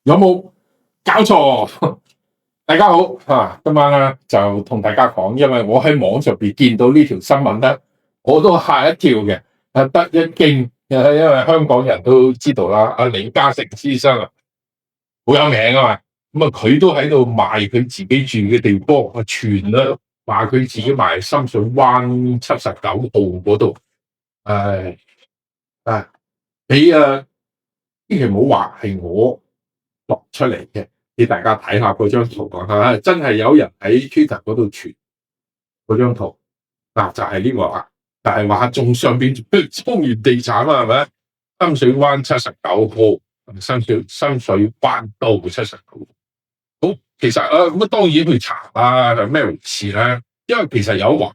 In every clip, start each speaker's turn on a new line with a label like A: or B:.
A: 有冇搞錯？大家好今晚咧就同大家講，因為我喺網上邊見到呢條新聞咧，我都嚇一跳嘅，得一驚，因為香港人都知道啦，阿李嘉誠先生好有名啊嘛，咁佢都喺度賣佢自己住嘅地方，傳啦話佢自己賣深水灣79號嗰度，誒啊，你千祈唔好話係我度出嚟嘅，俾大家睇下嗰張圖講下，真係有人喺 Twitter 嗰度傳嗰張圖，就係呢個啦，就係話仲上邊中原地產啊，係咪？深水灣79號，深水灣道79號。好，其實咁當然去查啦，係咩回事咧？因為其實有話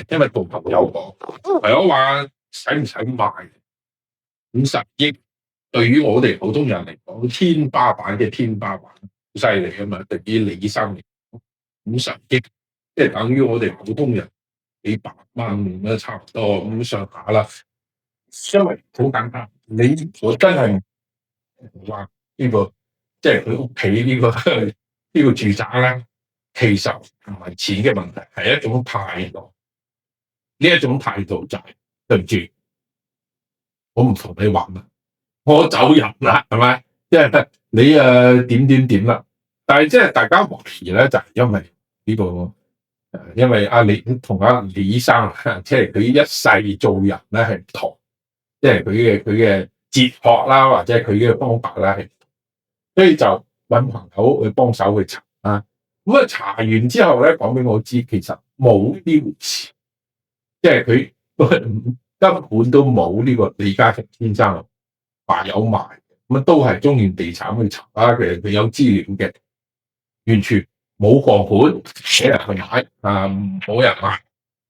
A: 因為同朋友講，朋友話使唔使賣50億？對於我哋普通人嚟講，天花板嘅天花板，好犀利啊嘛！對於李生嚟講，50億，即係等於我哋普通人幾百蚊咁差唔多咁上下啦。因為好簡單，我真係話呢個，即係佢屋企呢個呢個住宅咧，其實唔係錢嘅問題，係一種態度。呢一種態度就係對唔住，我唔同你玩啦。我走人啦，係咪？即係你點啦？但係即係大家懷疑咧，就係因為呢個因為李同李生，即係佢一世做人咧係唔同，即係佢嘅哲學啦，或者係佢嘅方法啦係唔同，所以就揾朋友去幫手去查啦。咁查完之後咧，講俾我知，其實冇呢回事，即係佢根本都冇呢個李嘉誠先生話有賣，咁都係中原地產去查啦，其實佢有資料嘅，完全冇貨盤俾人去買冇人買。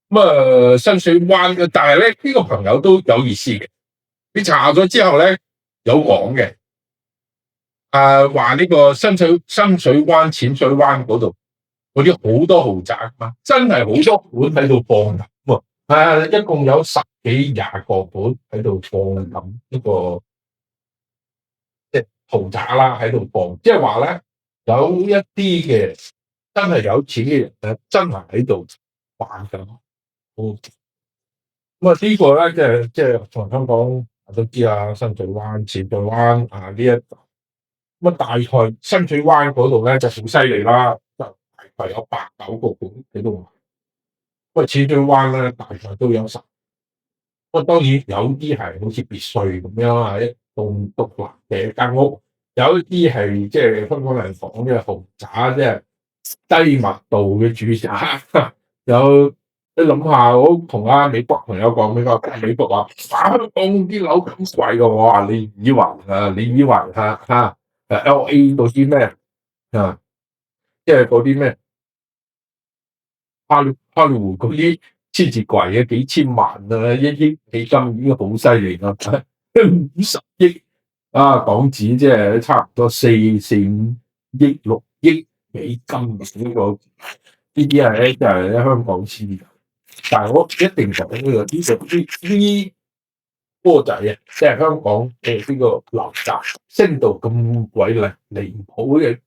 A: 咁深水灣嘅，但係咧呢個朋友都有意思嘅，你查咗之後咧有講嘅，話呢個深水灣、淺水灣嗰度嗰啲好多豪宅嘛，真係好多盤喺度放緊，一共有10幾20個盤喺度放緊呢個。豪宅啦喺度放，即係話咧有一啲嘅真係有錢嘅人咧，真係喺度玩緊。咁呢個咧即係從香港都知啦，深水灣、淺水灣呢一度。咁大概深水灣嗰度咧就好犀利啦，就大概有8、9個盤喺度。咁淺水灣咧大概都有10。咁當然有啲係好似別墅咁樣一棟獨立嘅間屋。有一啲係即係香港人講嘅豪宅，即係低密度嘅住宅。有你諗下，我同美國朋友講，美國話香港啲樓咁貴嘅，我話你以為LA 嗰啲咩即係嗰啲咩哈利湖嗰啲先至貴嘅，幾千萬1億美金已經好犀利啦，50億。港紙即係差唔多4、5億、6億美金呢啲係就係喺香港先有，但係我一定講呢波仔即係香港嘅呢個樓價升到咁鬼離譜嘅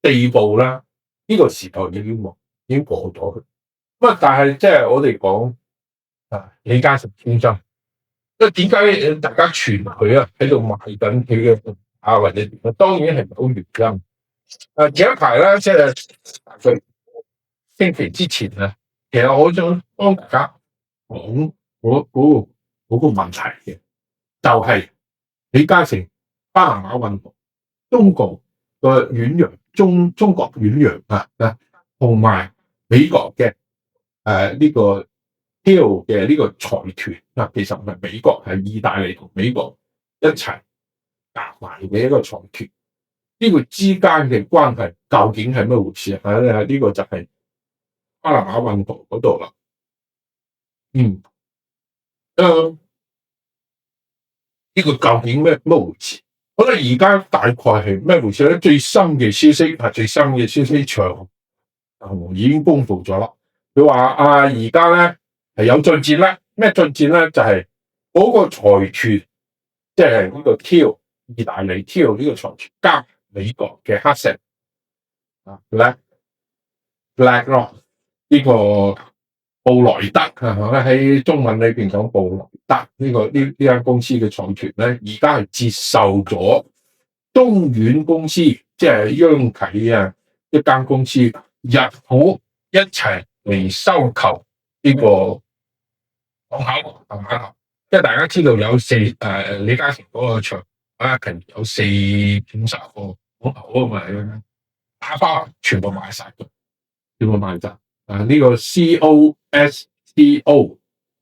A: 地步啦，呢個時代已經過咗去。但係即係我哋講李嘉誠先生。點解大家傳佢喺度賣緊佢嘅或者點？當然係冇原因。前一排咧，即係星期之前其實我想幫大家講嗰個問題嘅，就係李嘉誠巴拿馬運動，中國嘅遠洋中國遠洋同埋美國嘅呢個 Hill 嘅呢個財團其實唔係美國，係意大利同美國一齊夾埋嘅一個財團。呢個之間嘅關係究竟係咩回事呢個就係巴拿馬運動嗰度啦。呢個究竟咩回事？好啦，而家大概係咩回事咧？最新嘅消息長已經公布咗啦。佢話而家咧係有進展咧，咩進展咧？就係嗰個財團，即係呢個 Thiel 意大利 Thiel 呢個財團加美國嘅黑石啊 BlackRock 呢個布萊德喺中文裏邊講布萊德呢間公司嘅財團咧，而家係接受咗中遠公司，即係央企啊一間公司入股一齊嚟收購呢個港口同碼頭。即係大家知道有李嘉誠嗰個場啊，其實有450個港口啊嘛，打包全部賣晒嘅，全部賣晒。呢個 COSCO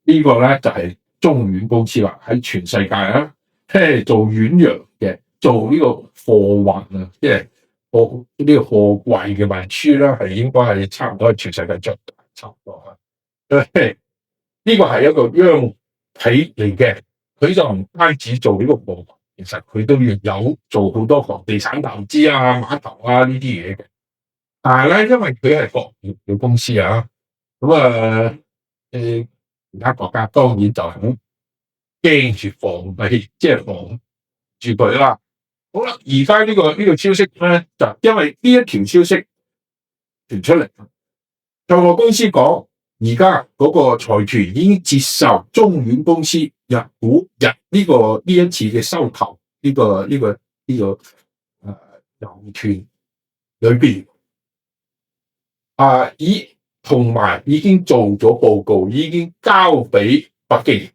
A: 呢個咧就係中遠公司啦，喺全世界啊，即係做遠洋嘅，做呢個貨運啊，即係呢個貨櫃嘅運輸啦，係應該係差唔多係全世界最大，差唔多啊。呢個係一個央企嚟嘅，佢就唔單止做呢個貨運，其實佢都要有做好多房地產投資啊、碼頭啊呢啲嘢嘅。但係咧，因為佢係國營嘅公司啊，咁其他國家當然就好驚住防備，即係防住佢啦。好啦，而家呢個消息咧，就因為呢一條消息傳出嚟，就個公司講，而家嗰個財團已經接受中遠公司入股入呢一次嘅收購呢個遊團裏邊。同埋已經做咗報告，已經交俾北京，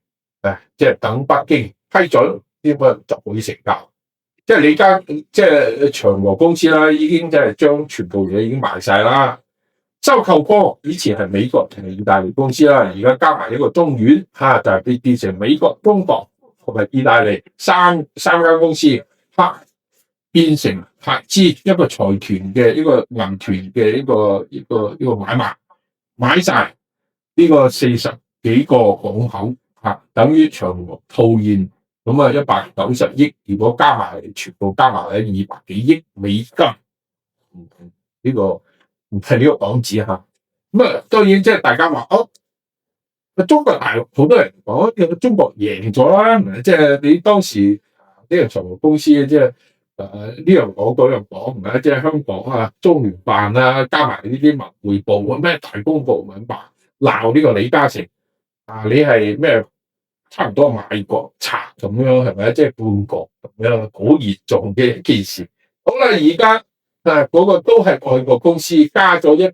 A: 即係等北京批准，咁啊就可以成交。即係即係長和公司啦，已經即係將全部嘢已經賣晒啦。收購方以前係美國同意大利公司啦，而家加埋一個中遠就係變成美國、中國同埋意大利三間公司變成合資一個財團嘅一個銀團嘅一個買賣，買晒呢個40幾個港口等於長和套現咁啊190億，如果全部加埋係200幾億美金，呢個唔係呢個港紙咁當然即係大家話中國大陸好多人講中國贏咗啦，即係你當時呢個長和公司即係。呢樣講嗰樣講，唔係即係香港中聯辦加埋呢啲文匯報咩大公報文鬧呢個李嘉誠你係咩差唔多賣國賊咁樣，係咪即係叛國咁樣好嚴重嘅一件事。好啦，而家嗰個都係外國公司加咗一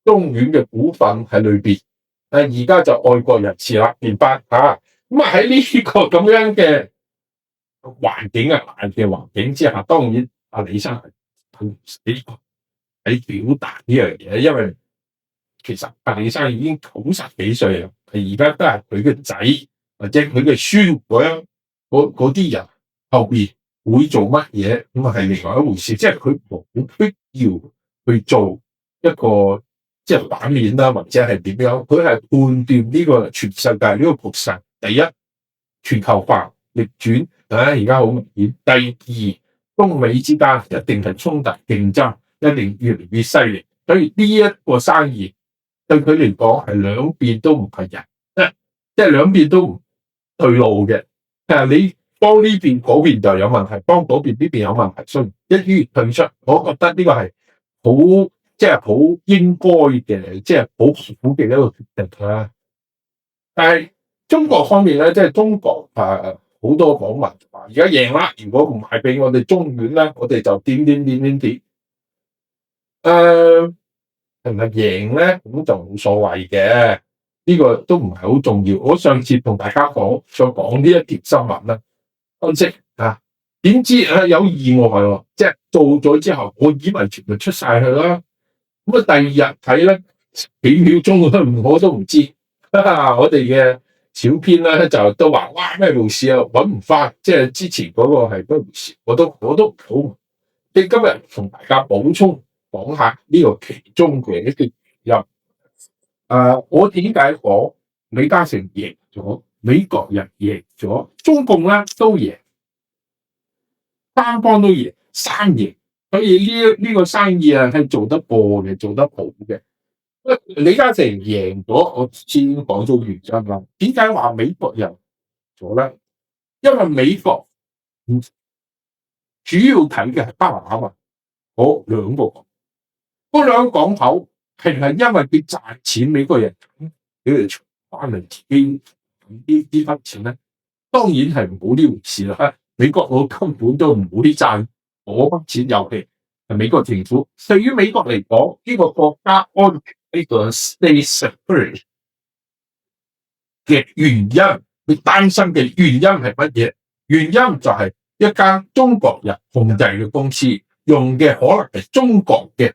A: 中遠嘅股份喺裏邊，而家就外國人士啦，明白咁喺呢個咁樣嘅環境嘅環境之下，當然李生係表達呢樣嘢，因為其實李生已經90幾歲啦，而家都係佢嘅仔或者佢嘅孫嗰啲人後邊會做乜嘢，咁係另外一回事，即係佢冇必要去做一個即係版面啦，或者係點樣，佢係判斷呢個全世界呢個局勢，第一全球化逆轉。而家好明顯。第二，中美之間一定係衝突競爭，一定越嚟越犀利。所以呢一個生意對佢嚟講係兩邊都唔係人，即係兩邊都唔對路嘅。你幫呢邊嗰邊就有問題，幫嗰邊呢邊有問題，所以一於退出。我覺得呢個係好應該嘅，即係好好嘅一個決定啦。但係中國方面咧，即係中國好多網民話而家贏啦，如果唔係俾我哋中遠咧，我哋就點。係咪贏咧？咁就冇所謂嘅，呢個都唔係好重要。我上次同大家再講呢一條新聞啦，分析點知有意外喎，即係做咗之後，我以為全部出晒去啦。咁第二日睇咧，幾秒鐘我都唔知。我哋嘅小編咧就都話哇咩回事啊，搵唔翻，即係之前嗰個係咩回事，我都好。即係今日同大家補充講下呢個其中嘅一啲原因。我點解講李嘉誠贏咗，美國人贏咗，中共咧都贏，三方都贏，三贏。所以呢個生意係做得過嘅，做得好嘅。李嘉誠贏咗，我先講咗原因啦。點解話美國人咗咧？因為美國主要睇嘅係巴拿馬。嗰兩個嗰兩個港口係因為佢賺錢，美國人俾佢出翻嚟自己呢筆錢咧，當然係冇呢回事啦。美國佬根本都唔會賺嗰筆錢，尤其係美國政府。對於美國嚟講，呢個國家安全呢個 state security 嘅原因，佢擔心嘅原因係乜嘢？原因就係一間中國人控制嘅公司，用嘅可能係中國嘅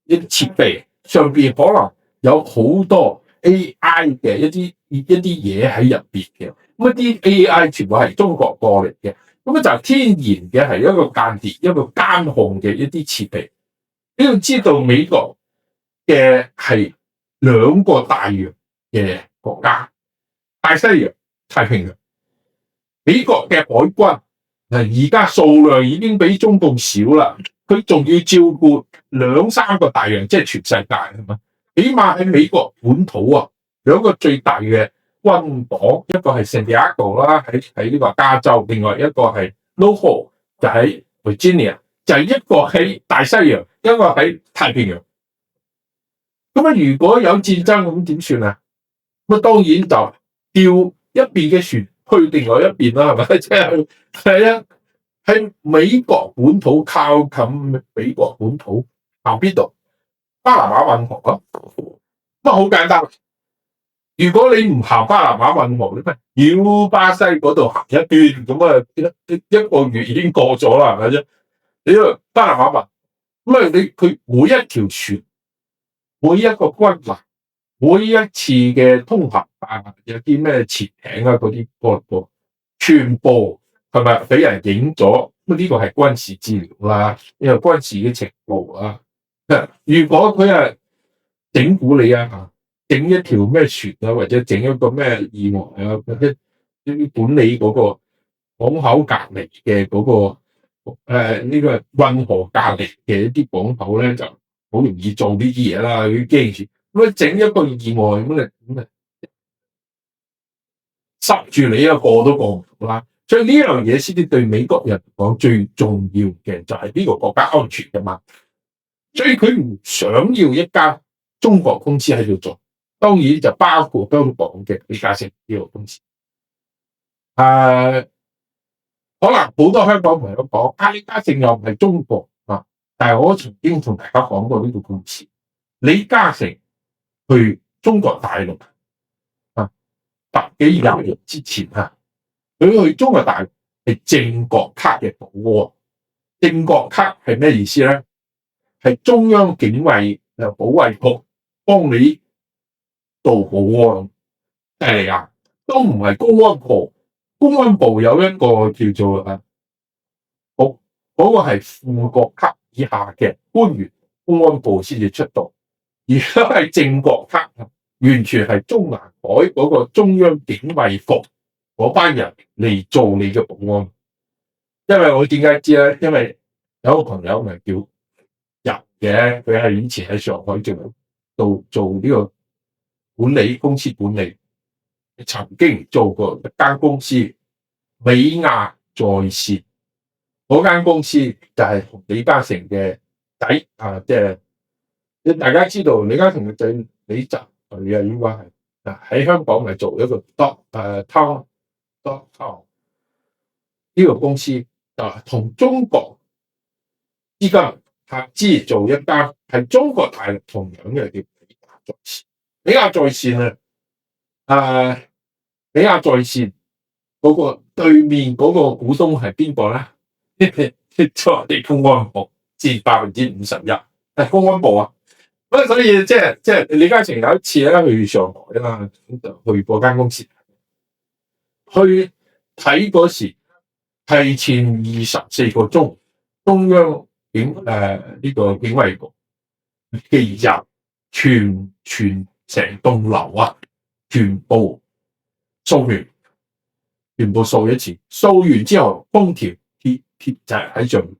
A: 一啲設備，上邊可能有好多 AI 嘅一啲嘢喺入邊嘅。咁一啲 AI 全部係中國過嚟嘅，咁就天然嘅係一個間諜、一個監控嘅一啲設備。你要知道美國嘅係兩個大洋嘅國家，大西洋、太平洋。美國嘅海軍而家數量已經比中共少啦，佢仲要照顧兩三個大洋，即係全世界係嘛？起碼喺美國本土啊，兩個最大嘅軍港，一個係聖地亞哥啦，喺呢個加州，另外一個係 Louisville 就喺 Virginia， 就係一個喺大西洋，一個喺太平洋。咁如果有戰爭咁點算啊？咁當然就調一邊嘅船去另外一邊啦，係咪？即係啊，喺美國本土靠近美國本土行邊度？巴拿馬運河咯，咁好簡單。如果你唔行巴拿馬運河，你咪繞巴西嗰度行一段，咁一個月已經過咗啦，係咪啫？你個巴拿馬運，咁佢每一條船，每一個軍艦，每一次嘅通行啊，有啲咩潛艇啊嗰啲全部係咪俾人影咗？咁呢個係軍事資料啦，呢個軍事嘅情報啦。如果佢係整蠱你啊，整一條咩船啊，或者整一個咩意外啊，或者管理嗰個港口隔離嘅嗰個呢個運河隔離嘅一啲港口咧，就好容易做呢啲嘢啦。佢驚住咁整一個意外咁塞住你一個都過唔到啦。所以呢樣嘢先至對美國人嚟講最重要嘅就係呢個國家安全嘅問題。所以佢唔想要一家中國公司喺度做，當然就包括香港嘅李嘉誠呢個公司。可能好多香港朋友講，李嘉誠又唔係中國啊，但係我曾經同大家講過呢個故事。李嘉誠去中國大陸10幾20年之前佢去中國大陸係正國卡嘅保安。正國卡係咩意思咧？係中央警衛保衛局幫你做保安，都唔係公安部。公安部有一個叫做嗰個係副國級以下嘅官員，公安部先至出動。而家係正國卡，完全係中南海嗰個中央警衛局嗰班人嚟做你嘅保安。因為我點解知咧？因為有個朋友咪叫嘅，佢係以前喺上海做呢個公司管理，曾經做過一間公司美亞在線，嗰間公司就係李嘉誠嘅仔即係大家知道李嘉誠嘅仔李澤钜應該係喺香港咪做一個Town 呢個公司同中國之間合資做一間係中國大陸同樣嘅叫美亞在線美亞在線嗰個對面嗰個股東係邊個咧？就係公安部佔51%，係公安部啊。咁所以即係李嘉誠有一次咧去上海啦，咁就去嗰間公司去睇嗰時，提前24個鐘，中央呢個警衛局嘅人全成棟樓全部掃完，全部掃一次，掃完之後封條貼就喺上面。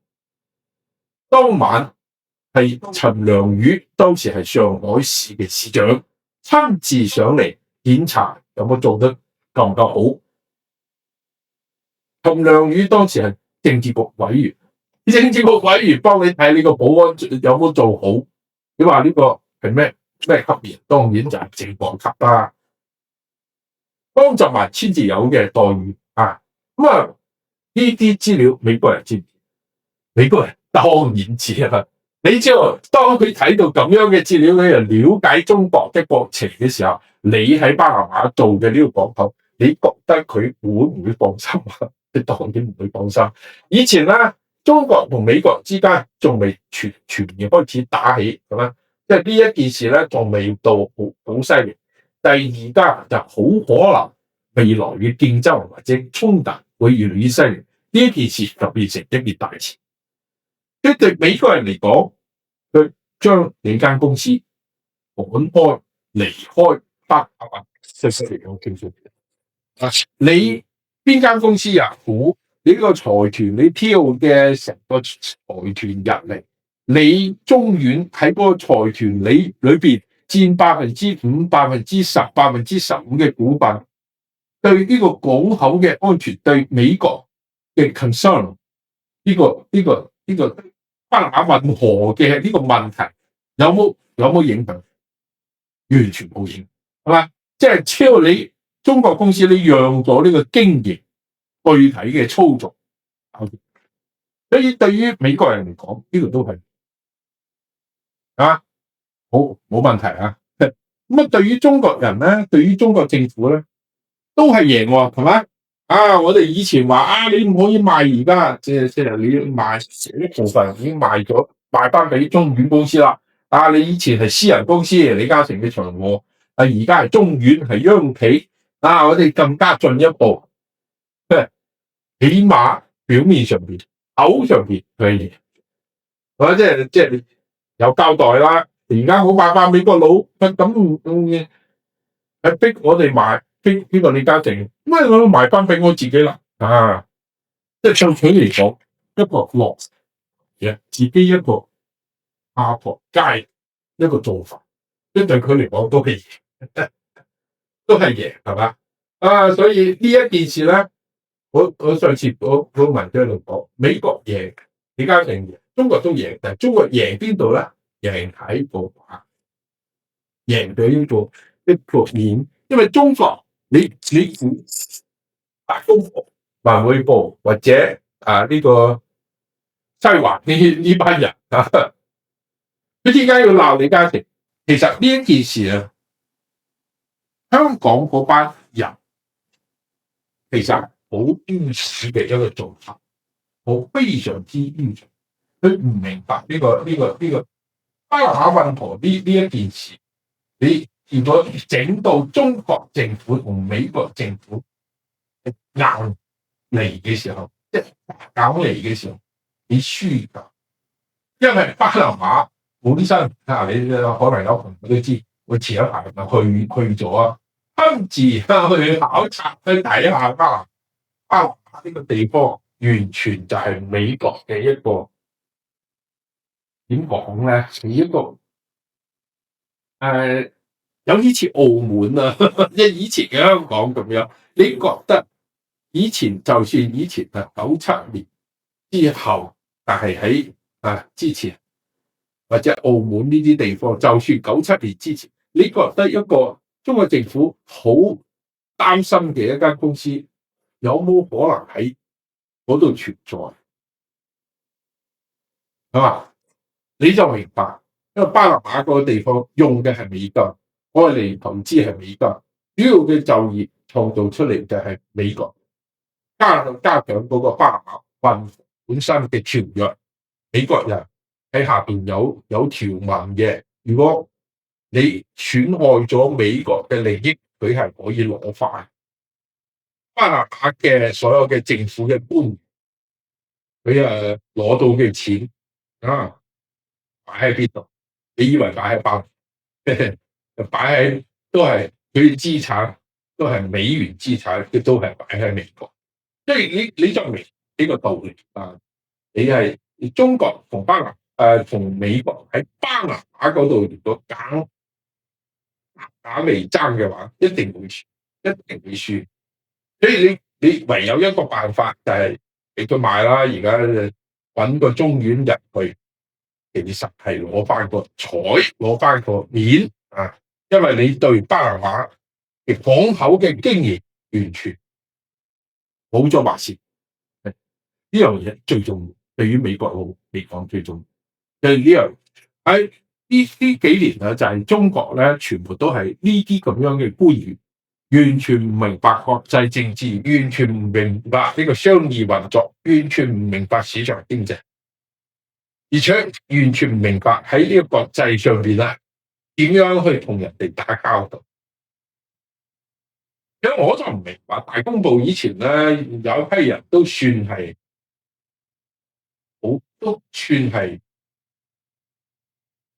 A: 當晚係陳良宇，當時係上海市嘅市長，親自上嚟檢查有冇做得夠唔夠好。陳良宇當時係政治局委員，政治局委員幫你睇你個保安有冇做好。你話呢個係咩級別？當然就係正國級啦。江澤民先至有嘅待遇啊。咁啊，呢啲資料美國人知唔知？美國人當然知啦。你知道當佢睇到咁樣嘅資料，佢就了解中國嘅國情嘅時候，你喺巴拿馬做嘅呢個港口，你覺得佢會唔會放心啊？你當然唔會放心。以前咧，中國同美國之間仲未全面開始打起，係嘛？即係呢一件事咧，仲未到好犀利。但係而家就好可能未來嘅競爭或者衝突會越嚟越犀利，呢一件事就變成一件大事。即對美國人嚟講，佢將你間公司趕開離開巴拿馬，你邊間公司啊？你個財團，你挑嘅成個財團入嚟，你中遠喺嗰個財團裏邊佔5%、10%、15%嘅股份，對呢個港口嘅安全，對美國嘅 concern，呢個巴拿馬運河嘅呢個問題有冇影響？完全冇影響，係嘛？即係只要你中國公司你讓咗呢個經營具體嘅操作，所以對於美國人嚟講，呢個都係冇問題啊。咁啊，對於中國人咧，對於中國政府咧，都係贏喎，係咪？我哋以前話你唔可以賣，而家即係你賣一部分已經賣翻俾中遠公司啦。你以前係私人公司，李嘉誠嘅長和，而家係中遠係央企。我哋更加進一步，起碼表面上邊、口上邊佢係贏，或者即係有交代啦。而家好賣翻美國佬，咁係逼我哋賣，逼呢個李嘉誠，咁我賣翻俾我自己啦。即係對佢嚟講，一個落嘅自己一個下台階一個做法，即係對佢嚟講都係贏，都係贏，係嘛？所以呢一件事咧，我上次我文章度講，美國贏，李嘉誠贏，中國都贏，但係中國贏邊度咧？贏喺個贏對呢個面，因為中國你大公報、文匯報或者呢個西環呢班人佢點解要鬧李嘉誠？其實呢一件事啊，香港嗰班人其實好冤恥嘅一個做法，我非常之冤恥。佢唔明白呢個巴拿馬運河呢一件事，你如果整到中國政府同美國政府硬嚟嘅時候，即係硬嚟嘅時候，你輸㗎。因為巴拿馬本身你可能有朋友都知，我前一排去咗親自去考察去睇下巴拿馬呢個地方，完全就係美國嘅一個點講咧？係一個有啲似澳門啊，即係以前嘅香港咁樣。你覺得就算以前97年之後，但係喺之前或者澳門呢啲地方，就算97年之前，你覺得一個中國政府好擔心嘅一間公司，有冇可能喺嗰度存在？係嘛？你就明白，因為巴拿馬嗰個地方用嘅係美金，愛嚟投資係美金，主要嘅就業創造出嚟嘅係美國，加上嗰個巴拿馬運本身嘅條約，美國人喺下邊有條文嘅，如果你損害咗美國嘅利益，佢係可以攞翻。巴拿馬嘅所有嘅政府嘅官員，佢攞到嘅錢擺喺邊度？你以為擺喺巴拿馬？擺喺都係佢嘅資產，都係美元資產，佢都係擺喺美國。即係你就明呢個道理啊！你係中國同同美國喺巴拿馬嗰度如果打嚟爭嘅話，一定會輸，一定會輸。所以你唯有一個辦法就係俾佢買啦。而家揾個中院入去，其實係攞翻個彩，攞翻個面啊！因為你對巴拿馬嘅港口嘅經營完全冇咗話事，呢樣嘢最重要。對於美國佬嚟講最重要，就係呢樣喺呢幾年啊，就係中國咧，全部都係呢啲咁樣嘅官員，完全唔明白國際政治，完全唔明白呢個商業運作，完全唔明白市場經濟，而且完全唔明白喺呢個國際上邊啊點樣去同人哋打交道。因為我就唔明白，大公報以前咧有一批人都算係都算係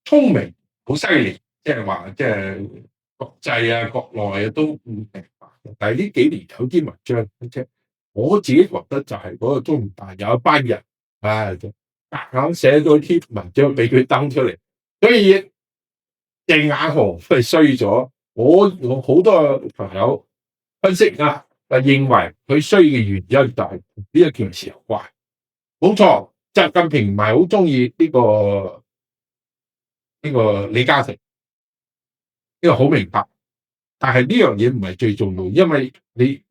A: 聰明，好犀利，即係話即係國際啊、國內啊都唔明白。但係呢幾年有啲文章，即係我自己覺得就係嗰個中聯辦有一班人啊，夾硬寫咗啲文章俾佢登出嚟，所以隻眼紅係衰咗。我好多朋友分析啊，認為佢衰嘅原因就係呢一件事有關。冇錯，習近平唔係好中意呢個李嘉誠，呢個好明白。但係呢樣嘢唔係最重要，因為你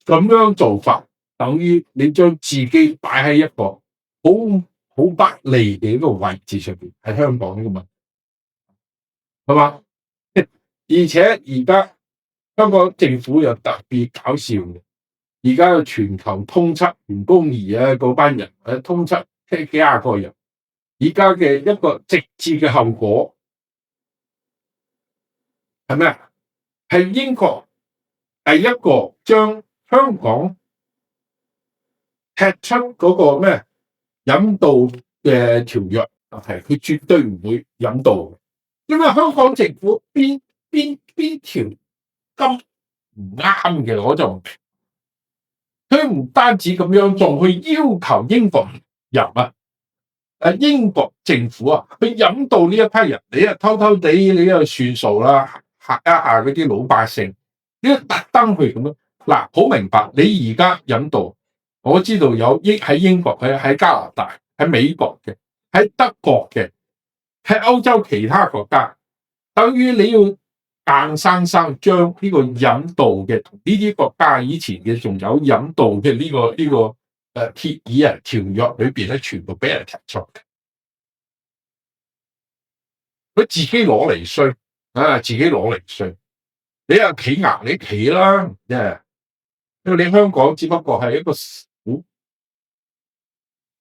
A: 咁樣做法，等於你將自己擺喺一個好不利嘅一個位置上邊，喺香港噶嘛，係嘛？而且而家香港政府又特別搞笑嘅，而家嘅全球通緝袁弓夷啊嗰班人，通緝幾廿個人，而家嘅一個直接嘅後果係咩啊？係英國第一個將香港踢出嗰個咩引渡嘅條約，係佢絕對唔會引渡，因為香港政府邊條金唔啱嘅，我就唔明。佢唔單止咁樣，仲去要求英國人啊，英國政府啊，去引渡呢一批人，你啊偷偷地你啊算數啦，嚇一下嗰啲老百姓，你特登去咁樣嗱，好明白你而家引渡。我知道有喺英國、喺加拿大、喺美國嘅、喺德國嘅、喺歐洲其他國家，等於你要硬生生將呢個引渡嘅同呢啲國家以前嘅仲有引渡嘅呢個協議啊條約裏邊咧，全部俾人踢出嘅。佢自己攞嚟衰啊！自己攞嚟衰，你又企硬，你企啦，因為你香港只不過係一個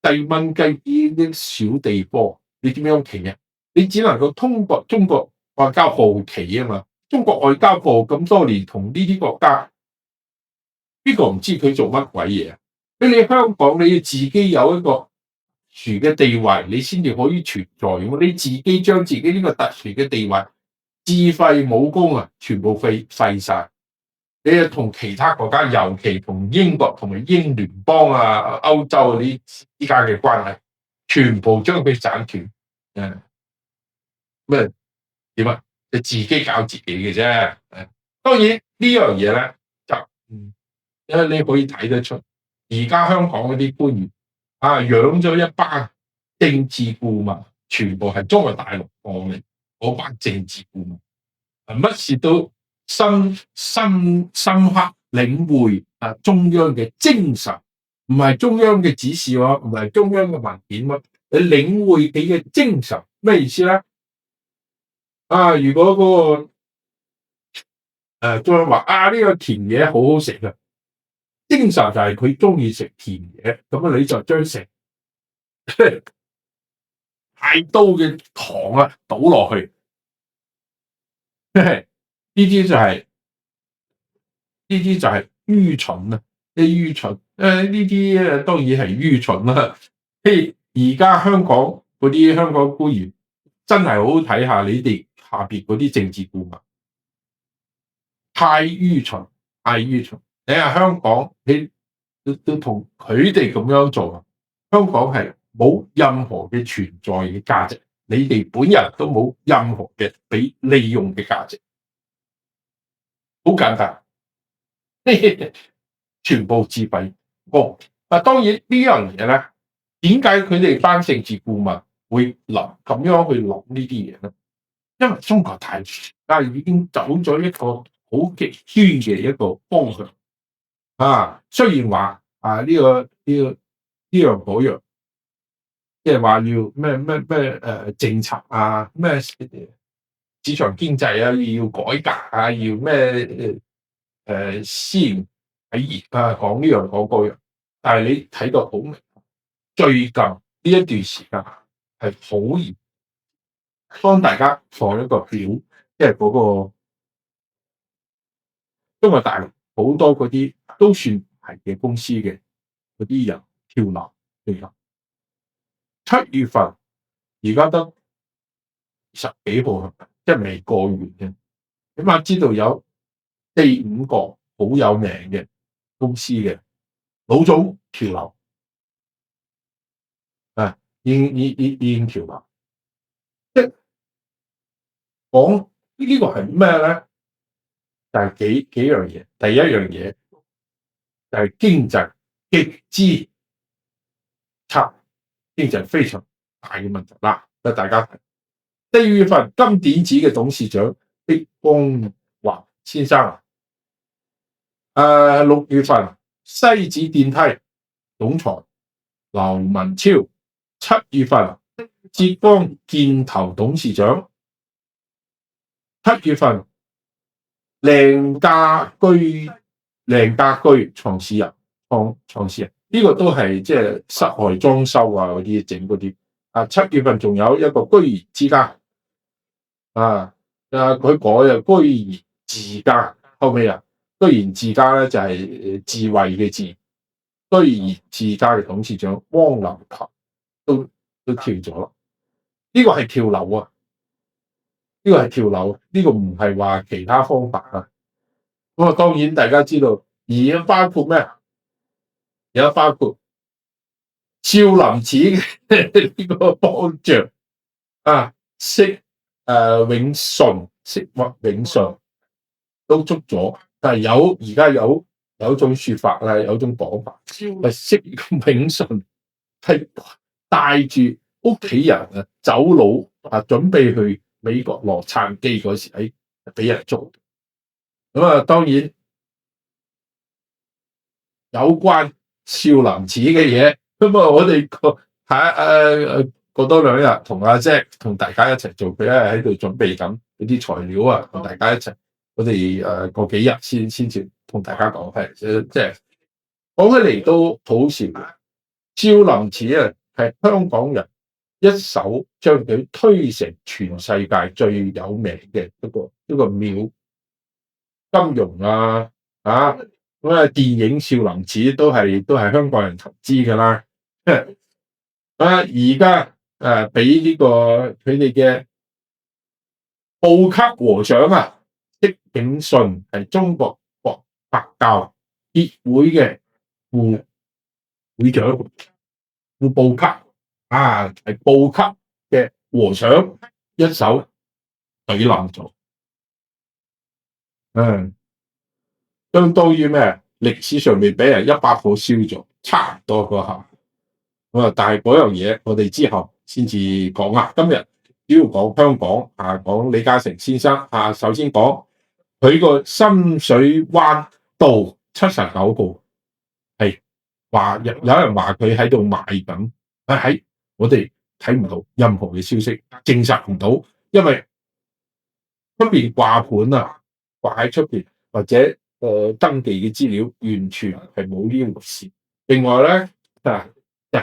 A: 地蚊雞啲小地波，你點樣企啊？你只能夠通過中國外交部企啊嘛。中國外交部咁多年同呢啲國家，邊個唔知佢做乜鬼嘢啊？你香港你要自己有一個特殊嘅地位，你先至可以存在。你自己將自己呢個特殊嘅地位自廢武功啊，全部廢晒。你係同其他國家，尤其同英國同埋英聯邦啊、歐洲嗰啲之間嘅關係，全部將佢斬斷。咩點啊？就自己搞自己嘅啫。當然呢樣嘢咧，就因為你可以睇得出，而家香港嗰啲官員啊，養咗一班政治顧問，全部係中國大陸過嚟嗰班政治顧問，乜事都深刻領會中央嘅精神，唔係中央嘅指示喎，唔係中央嘅文件喎，你領會你嘅精神咩意思咧？如果嗰個中央話呢個甜嘢好好食嘅，精神就係佢中意食甜嘢，咁你就將食大刀嘅糖倒落去，呢啲就係愚蠢啊！愚蠢呢啲當然係愚蠢啦。而家香港嗰啲香港官員真係好好睇下你哋下邊嗰啲政治顧問，太愚蠢，太愚蠢。你話香港你都同佢哋咁樣做，香港係冇任何嘅存在嘅價值，你哋本人都冇任何嘅俾利用嘅價值，好簡單。全部自閉。當然呢樣嘢咧，點解佢哋班政治顧問會咁樣去諗呢啲嘢咧？因為中國大陸已經走咗一個好極端嘅一個方向雖然話呢樣嗰樣，即係話要咩政策咩市場經濟要改革要咩私營企業講呢樣講嗰樣，但係你睇到好明，最近呢一段時間係好嚴。當大家放一個表，即係嗰個中國大陸好多嗰啲都算係嘅公司嘅嗰啲人跳樓嚟㗎。7月份而家得10幾號，即係未過完嘅，起碼知道有4-5個好有名嘅公司嘅老總跳樓已經跳樓。即係講呢個係咩咧？就係幾樣嘢。第一樣嘢就係經濟極之差，經濟非常大嘅問題啦。大家睇4月份金電子嘅董事長戚光華先生6月份西子電梯總裁劉文超，7月份浙江建投董事長，7月份靚家居創始人，呢個都係即係室外裝修嗰啲整嗰啲。7月份仲有一個居然之家，佢改居然自家，後尾居然自家咧就係智慧嘅智，居然自家嘅董事長汪林琴都跳咗啦。呢個係跳樓啊！呢個係跳樓，呢個唔係話其他方法咁當然大家知道，而家包括咩？而家包括少林寺嘅呢個方丈釋永順都捉咗，但係而家有種說法有種講法，釋永順係帶住屋企人走佬準備去美國洛杉磯嗰時俾人捉。咁當然有關少林寺嘅嘢，我哋過多2日同阿姐同大家一齊做，佢喺度準備緊嗰啲材料同大家一齊，我哋過幾日先至同大家講。即係講起嚟都好笑，少林寺係香港人一手將佢推成全世界最有名嘅一個廟，金庸電影少林寺都係香港人投資㗎啦。而家俾呢個佢哋嘅部級和尚戚永順係中國佛教協會嘅副會長，副部級係部級嘅和尚一手懟冧咗。相當於咩？歷史上面俾人100火燒咗，差唔多嗰下。但係嗰樣嘢我哋之後先至講今日主要講香港講李嘉誠先生首先講佢個深水灣道79號係話有人話佢喺度賣緊，喺我哋睇唔到任何嘅消息，證實唔到，因為出邊掛盤掛喺出邊或者登記嘅資料完全係冇呢回事。另外咧但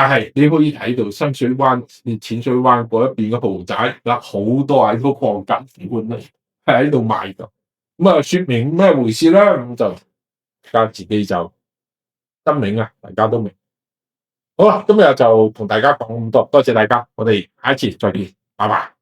A: 係你可以睇到深水灣、淺水灣嗰一邊嘅豪宅好多喺個礦金館係喺度賣㗎。說明咩回事咧？咁就大家自己就心明大家都明。好啦，今日就同大家講咁多，多謝大家，我哋下一次再見，拜拜。